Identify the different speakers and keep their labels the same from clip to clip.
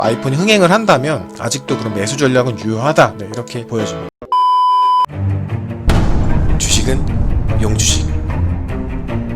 Speaker 1: 아이폰이 흥행을 한다면 아직도 그런 매수 전략은 유효하다. 네, 이렇게 보여집니다. 주식은 용주식.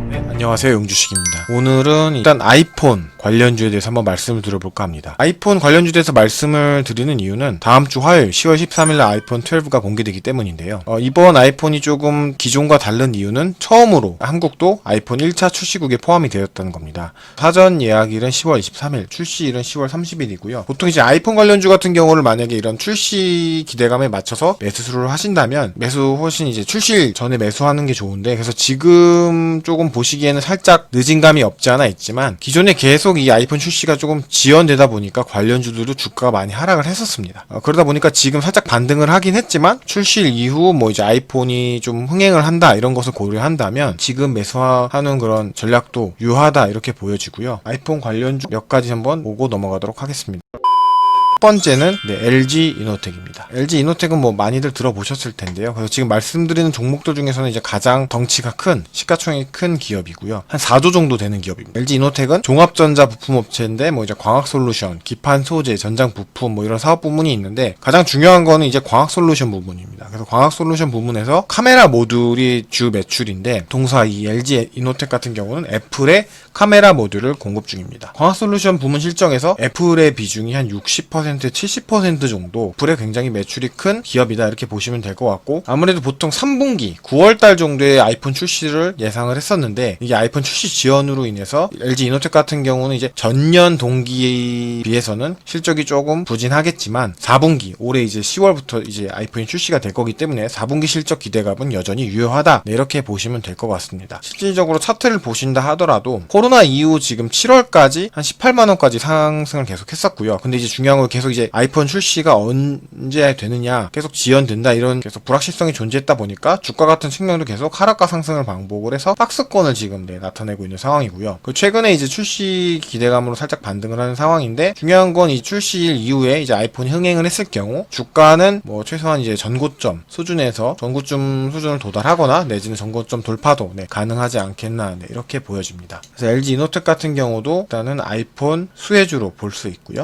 Speaker 1: 네, 안녕하세요, 용주식입니다. 오늘은 일단 아이폰 관련주에 대해서 한번 말씀을 드려볼까 합니다. 아이폰 관련주에 대해서 말씀을 드리는 이유는 다음 주 화요일 10월 13일 날 아이폰 12가 공개되기 때문인데요. 이번 아이폰이 조금 기존과 다른 이유는 처음으로 한국도 아이폰 1차 출시국에 포함이 되었다는 겁니다. 사전 예약일은 10월 23일, 출시일은 10월 30일이고요. 보통 이제 아이폰 관련주 같은 경우를 만약에 이런 출시 기대감에 맞춰서 매수를 하신다면 매수 훨씬 이제 출시일 전에 매수하는 게 좋은데, 그래서 지금 조금 보시기에는 살짝 늦은 감이 없지 않아 있지만 기존에 계속 이 아이폰 출시가 조금 지연되다 보니까 관련주들도 주가가 많이 하락을 했었습니다. 그러다 보니까 지금 살짝 반등을 하긴 했지만 출시일 이후 뭐 이제 아이폰이 좀 흥행을 한다 이런 것을 고려한다면 지금 매수하는 그런 전략도 유효하다 이렇게 보여지고요. 아이폰 관련주 몇 가지 한번 보고 넘어가도록 하겠습니다. 첫 번째는 LG 이노텍입니다. LG 이노텍은 뭐 많이들 들어보셨을 텐데요. 그래서 지금 말씀드리는 종목들 중에서는 이제 가장 덩치가 큰, 시가총액이 큰 기업이고요. 한 4조 정도 되는 기업입니다. LG 이노텍은 종합전자 부품업체인데 뭐 이제 광학솔루션, 기판 소재, 전장 부품 뭐 이런 사업 부문이 있는데 가장 중요한 거는 이제 광학솔루션 부분입니다. 그래서 광학솔루션 부문에서 카메라 모듈이 주 매출인데 동사 이 LG 이노텍 같은 경우는 애플의 카메라 모듈을 공급 중입니다. 광학솔루션 부문 실적에서 애플의 비중이 한 60%, 70% 정도 애플의 굉장히 매출이 큰 기업이다 이렇게 보시면 될 것 같고, 아무래도 보통 3분기 9월달 정도에 아이폰 출시를 예상을 했었는데 이게 아이폰 출시 지연으로 인해서 LG 이노텍 같은 경우는 이제 전년 동기에 비해서는 실적이 조금 부진하겠지만 4분기 올해 이제 10월부터 이제 아이폰이 출시가 될 거기 때문에 4분기 실적 기대감은 여전히 유효하다. 네, 이렇게 보시면 될 것 같습니다. 실질적으로 차트를 보신다 하더라도 코로나 이후 지금 7월까지 한 18만원까지 상승을 계속 했었고요. 근데 이제 중요한 건 계속 이제 아이폰 출시가 언제 되느냐 계속 지연된다 이런 계속 불확실성이 존재했다 보니까 주가 같은 측면도 계속 하락과 상승을 반복을 해서 박스권을 지금 나타내고 있는 상황이고요. 최근에 이제 출시 기대감으로 살짝 반등을 하는 상황인데, 중요한 건 이 출시일 이후에 이제 아이폰이 흥행을 했을 경우 주가는 뭐 최소한 이제 전고점 수준에서 전고점 수준을 도달하거나 내지는 전고점 돌파도 가능하지 않겠나 이렇게 보여집니다. 그래서 LG 이노텍 같은 경우도 일단은 아이폰 수혜주로 볼 수 있고요.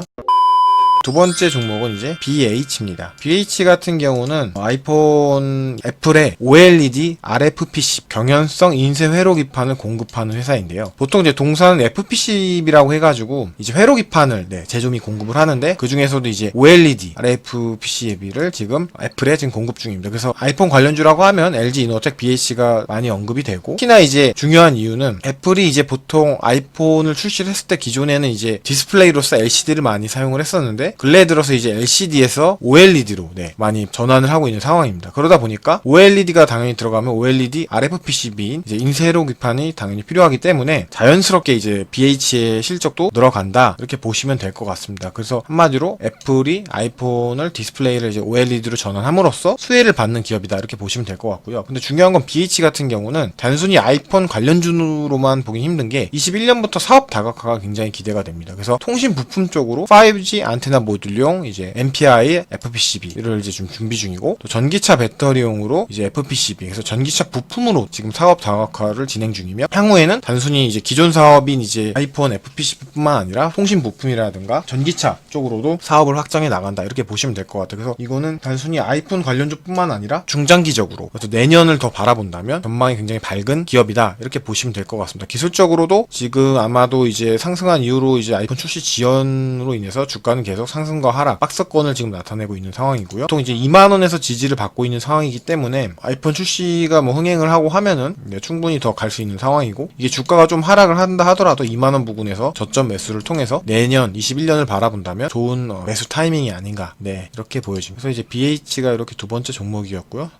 Speaker 1: 두 번째 종목은 이제 BH입니다. BH 같은 경우는 아이폰 애플의 OLED RFPCB 경연성 인쇄 회로 기판을 공급하는 회사인데요. 보통 이제 동사는 FPCB라고 해가지고 이제 회로 기판을 제조 및 공급을 하는데, 그 중에서도 이제 OLED RFPCB를 지금 애플에 지금 공급 중입니다. 그래서 아이폰 관련주라고 하면 LG 이노텍 BH가 많이 언급이 되고, 특히나 이제 중요한 이유는 애플이 이제 보통 아이폰을 출시를 했을 때 기존에는 이제 디스플레이로서 LCD를 많이 사용을 했었는데 근래 들어서 이제 LCD에서 OLED로 많이 전환을 하고 있는 상황입니다. 그러다 보니까 OLED가 당연히 들어가면 OLED RFPCB인 이제 인쇄로 기판이 당연히 필요하기 때문에 자연스럽게 이제 BH의 실적도 늘어간다 이렇게 보시면 될 것 같습니다. 그래서 한마디로 애플이 아이폰을 디스플레이를 이제 OLED로 전환함으로써 수혜를 받는 기업이다 이렇게 보시면 될 것 같고요. 근데 중요한 건 BH 같은 경우는 단순히 아이폰 관련주로만 보긴 힘든 게 21년부터 사업 다각화가 굉장히 기대가 됩니다. 그래서 통신 부품 쪽으로 5G 안테나 모듈용 이제 MPI FPCB를 이제 좀 준비 중이고, 또 전기차 배터리용으로 이제 FPCB, 그래서 전기차 부품으로 지금 사업 다각화를 진행 중이며, 향후에는 단순히 이제 기존 사업인 이제 아이폰 FPCB뿐만 아니라 통신 부품이라든가 전기차 쪽으로도 사업을 확장해 나간다 이렇게 보시면 될 것 같아요. 그래서 이거는 단순히 아이폰 관련주뿐만 아니라 중장기적으로, 그래서 내년을 더 바라본다면 전망이 굉장히 밝은 기업이다 이렇게 보시면 될 것 같습니다. 기술적으로도 지금 아마도 이제 상승한 이후로 이제 아이폰 출시 지연으로 인해서 주가는 계속 상승과 하락, 박스권을 지금 나타내고 있는 상황이고요. 보통 이제 2만원에서 지지를 받고 있는 상황이기 때문에 아이폰 출시가 뭐 흥행을 하고 하면은 충분히 더 갈 수 있는 상황이고, 이게 주가가 좀 하락을 한다 하더라도 2만원 부근에서 저점 매수를 통해서 내년 21년을 바라본다면 좋은 매수 타이밍이 아닌가 이렇게 보여집니다. 그래서 이제 BH가 이렇게 두 번째 종목이었고요.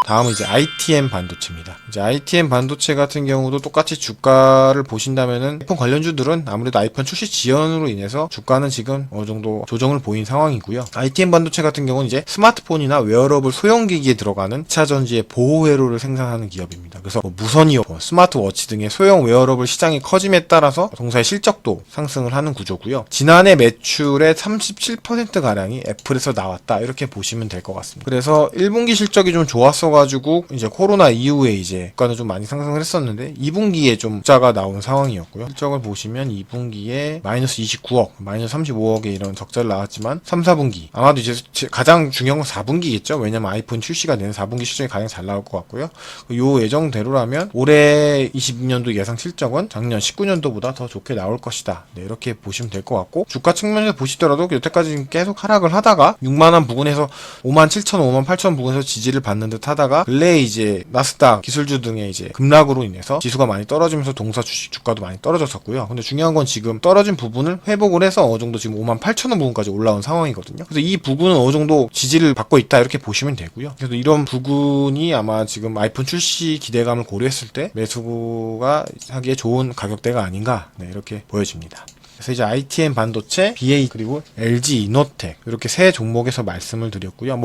Speaker 1: 다음은 이제 ITM 반도체입니다. 이제 ITM 반도체 같은 경우도 똑같이 주가를 보신다면은 아이폰 관련주들은 아무래도 아이폰 출시 지연으로 인해서 주가는 지금 어느 정도 조정을 보인 상황이고요. ITM 반도체 같은 경우는 이제 스마트폰이나 웨어러블 소형기기에 들어가는 2차 전지의 보호 회로를 생산하는 기업입니다. 그래서 뭐 무선 이어폰, 스마트워치 등의 소형 웨어러블 시장이 커짐에 따라서 동사의 실적도 상승을 하는 구조고요. 지난해 매출의 37%가량이 애플에서 나왔다 이렇게 보시면 될 것 같습니다. 그래서 1분기 실적이 좀 좋았어 있어가지고 이제 코로나 이후에 이제 주가는 좀 많이 상승을 했었는데 2분기에 좀 적자가 나온 상황이었고요. 실적을 보시면 2분기에 마이너스 29억, 마이너스 35억의 이런 적자를 나왔지만 3, 4분기 아마도 이제 가장 중요한 건 4분기겠죠. 왜냐면 아이폰 출시가 되는 4분기 실적이 가장 잘 나올 것 같고요. 요 예정대로라면 올해 22년도 예상 실적은 작년 19년도보다 더 좋게 나올 것이다. 네, 이렇게 보시면 될 것 같고 주가 측면에서 보시더라도 여태까지 계속 하락을 하다가 6만원 부근에서 57,000원, 58,000원 부근에서 지지를 받는 듯 하다가 근래에 이제 나스닥 기술주 등의 이제 급락으로 인해서 지수가 많이 떨어지면서 동사 주식 주가도 많이 떨어졌었고요. 근데 중요한 건 지금 떨어진 부분을 회복을 해서 어느 정도 지금 58,000원 부근까지 올라온 상황이거든요. 그래서 이 부분은 어느 정도 지지를 받고 있다 이렇게 보시면 되고요. 그래서 이런 부분이 아마 지금 아이폰 출시 기대감을 고려했을 때 매수가 하기에 좋은 가격대가 아닌가 네, 이렇게 보여집니다. 그래서 이제 ITM 반도체, BA 그리고 LG 이노텍 이렇게 세 종목에서 말씀을 드렸고요.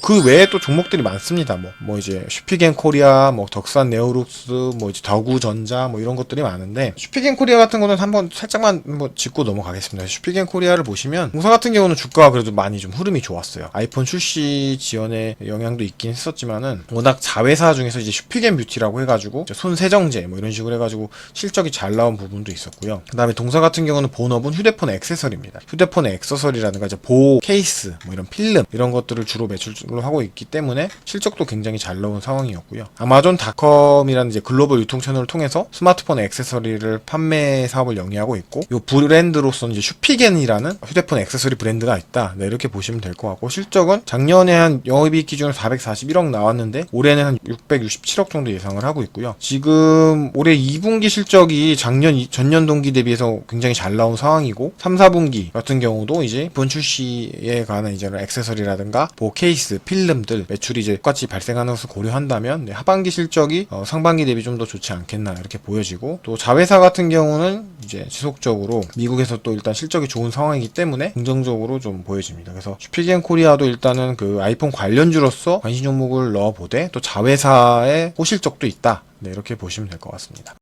Speaker 1: 그 외에 또 종목들이 많습니다. 이제 슈피겐 코리아, 덕산 네오룩스, 이제 더구전자, 이런 것들이 많은데, 슈피겐 코리아 같은 거는 한번 살짝만 짚고 넘어가겠습니다. 슈피겐 코리아를 보시면, 공사 같은 경우는 주가가 그래도 많이 좀 흐름이 좋았어요. 아이폰 출시 지연의 영향도 있긴 했었지만은, 워낙 자회사 중에서 이제 슈피겐 뷰티라고 해가지고, 손세정제, 이런 식으로 해가지고, 실적이 잘 나온 부분도 있었고요. 그 다음에 동사 같은 경우는 본업은 휴대폰 액세서리입니다. 휴대폰 액세서리라든가 이제 보호 케이스, 이런 필름, 이런 것들을 주로 매출 로 하고 있기 때문에 실적도 굉장히 잘 나온 상황이었고요. 아마존닷컴이라는 이제 글로벌 유통 채널을 통해서 스마트폰 액세서리를 판매 사업을 영위하고 있고 이 브랜드로서는 이제 슈피겐이라는 휴대폰 액세서리 브랜드가 있다. 네, 이렇게 보시면 될 것 같고 실적은 작년에 한 영업이익 기준으로 441억 나왔는데 올해는 한 667억 정도 예상을 하고 있고요. 지금 올해 2분기 실적이 전년 동기 대비해서 굉장히 잘 나온 상황이고 3, 4분기 같은 경우도 이제 이번 출시에 관한 이제 액세서리라든가 뭐 케이스 필름들 매출이 이제 똑같이 발생하는 것을 고려한다면 네, 하반기 실적이 상반기 대비 좀 더 좋지 않겠나 이렇게 보여지고 또 자회사 같은 경우는 이제 지속적으로 미국에서 또 일단 실적이 좋은 상황이기 때문에 긍정적으로 좀 보여집니다. 그래서 슈피겐 코리아도 일단은 그 아이폰 관련주로서 관심 종목을 넣어보되 또 자회사의 호실적도 있다. 네, 이렇게 보시면 될 것 같습니다.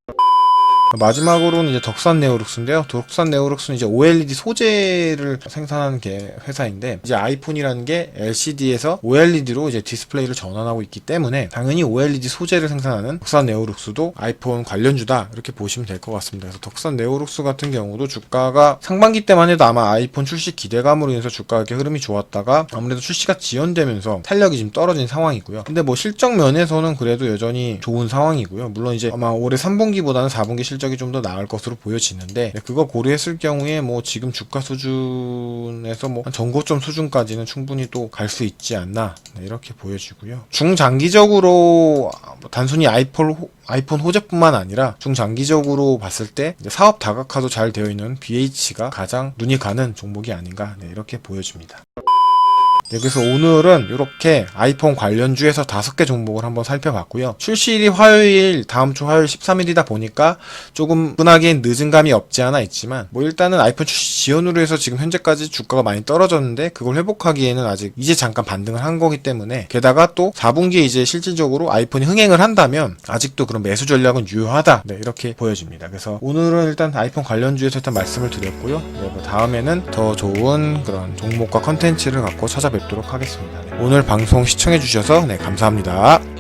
Speaker 1: 마지막으로는 이제 덕산 네오룩스인데요. 덕산 네오룩스는 이제 OLED 소재를 생산하는 회사인데 이제 아이폰이라는 게 LCD에서 OLED로 이제 디스플레이를 전환하고 있기 때문에 당연히 OLED 소재를 생산하는 덕산 네오룩스도 아이폰 관련주다 이렇게 보시면 될 것 같습니다. 그래서 덕산 네오룩스 같은 경우도 주가가 상반기 때만 해도 아마 아이폰 출시 기대감으로 인해서 주가 이렇게 흐름이 좋았다가 아무래도 출시가 지연되면서 탄력이 좀 떨어진 상황이고요. 근데 실적 면에서는 그래도 여전히 좋은 상황이고요. 물론 이제 아마 올해 3분기보다는 4분기 실적이 좀 더 나을 것으로 보여지는데 그거 고려했을 경우에 지금 주가 수준에서 한 전고점 수준까지는 충분히 또 갈 수 있지 않나 이렇게 보여지고요. 중장기적으로 단순히 아이폰 호재뿐만 아니라 중장기적으로 봤을 때 사업 다각화도 잘 되어 있는 BH가 가장 눈이 가는 종목이 아닌가 이렇게 보여집니다. 네, 그래서 오늘은 이렇게 아이폰 관련주에서 5개 종목을 한번 살펴봤고요. 출시일이 화요일, 다음 주 화요일 13일이다 보니까 조금 분하기엔 늦은 감이 없지 않아 있지만 일단은 아이폰 출시 지연으로 해서 지금 현재까지 주가가 많이 떨어졌는데 그걸 회복하기에는 아직 이제 잠깐 반등을 한 거기 때문에 게다가 또 4분기에 이제 실질적으로 아이폰이 흥행을 한다면 아직도 그런 매수 전략은 유효하다. 네, 이렇게 보여집니다. 그래서 오늘은 일단 아이폰 관련주에서 일단 말씀을 드렸고요. 네, 다음에는 더 좋은 그런 종목과 컨텐츠를 갖고 찾아뵙도록 하겠습니다. 오늘 방송 시청해주셔서 감사합니다.